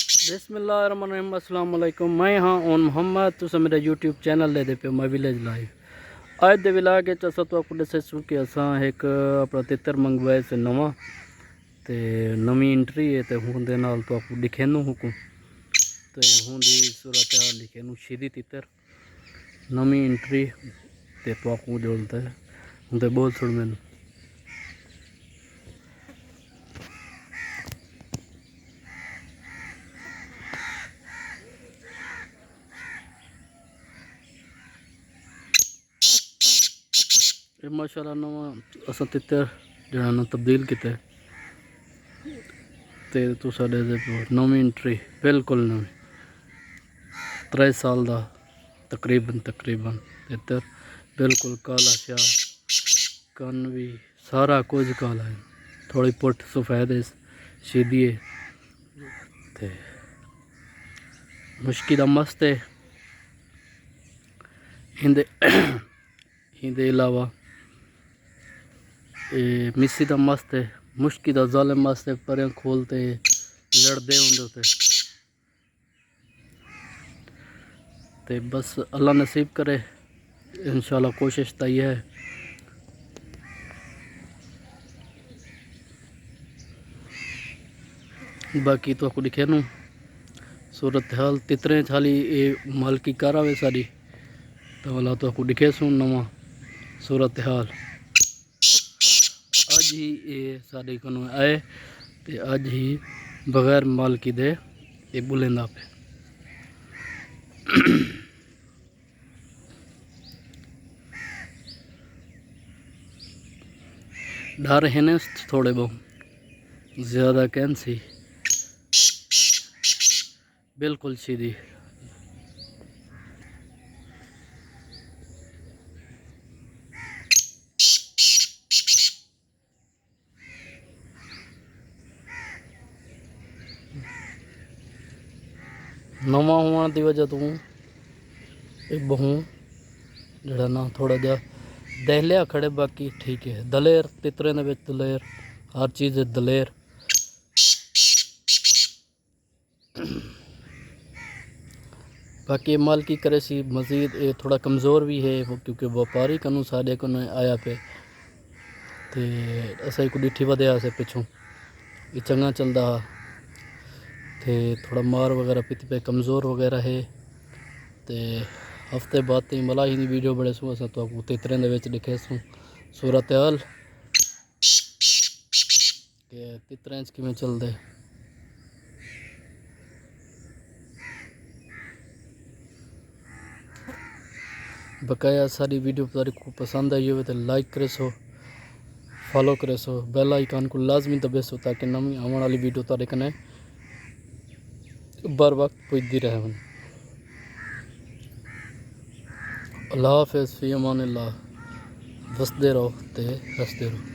बिस्मिल्लाहिर्रहमानिर्रहीम अस्सलाम वालेकुम। मैं हाँ ओन मोहम्मद तुस मेरा यूट्यूब चैनल ले दे पे मैं विलेज लाइव अज दे विलाग अस तो आपको दस कि असा एक अपना तितर मंगवाए से नवा ते नवी इंट्री है तो हूँ दे नाल तो आपको दिखेनू हुकूं तो हूँ दी सूरत हाल लिखेनू शीदी तितर नवी इंट्री ते तो आपको जोड़ता है हूँ तो बोल सुन मैनू माशाल्लाह नवा असा तितर जरा ना तब्दील किया ते तू साडे नवी इंट्री बिल्कुल नवी 3 साल का तकरीबन तितर बिल्कुल काला शाह कन भी सारा कुछ काला है थोड़ी पुट सफेद है सीधी है ते मुश्की दा मस्त है इंदे अलावा मिस्सी दा मस्त है मुश्की दा जालिम मस्त है पर खोलते लड़ते होंगे ते बस अल्लाह नसीब करे इंशाल्लाह कोशिश तो ये है। बाकी तो आपको दिखे नू सूरत हाल तितरे छाली ये मालकी कार आवे सारी तो वाला तो आपको दिखे सुन नवा सूरत हाल अज ही ये साढ़े को आए तो अज ही बगैर मालकी दे ये बुलेंदा पे डर है न थोड़े बहुत ज़्यादा कैंसी बिल्कुल सीधी नवा होने की वजह तो बहू जरा ना थोड़ा जा दहलिया खड़े बाकी ठीक है दलेर तितरे ने दलेर हर चीज़ है दलेर बाकी माल की करे सी मज़ीद ये थोड़ा कमज़ोर भी है वो क्योंकि व्यापारी कनु साढ़े को आया पे ते असा को डिठी वध्या से पिछों ये चंगा चलता ते थोड़ा मार वगैरह पित पे कमज़ोर वगैरह है ते हफ्ते बाद तो मला ही वीडियो बड़े सू अस तो आपको तितरें दे दिखे सू सूरत हाल के तितरें किमें चलते बकाया सारी वीडियो तारी को पसंद आई हो तो लाइक करे सो फॉलो करे सो बेल आइकन को लाजमी दबे सो ताकि नवी आने वाली वीडियो तारे कने बर वक्त पुजती रहे। अल्लाह हाफिज़ फ़ी अमान अल्लाह वसदे रहो ते हंसदे रहो।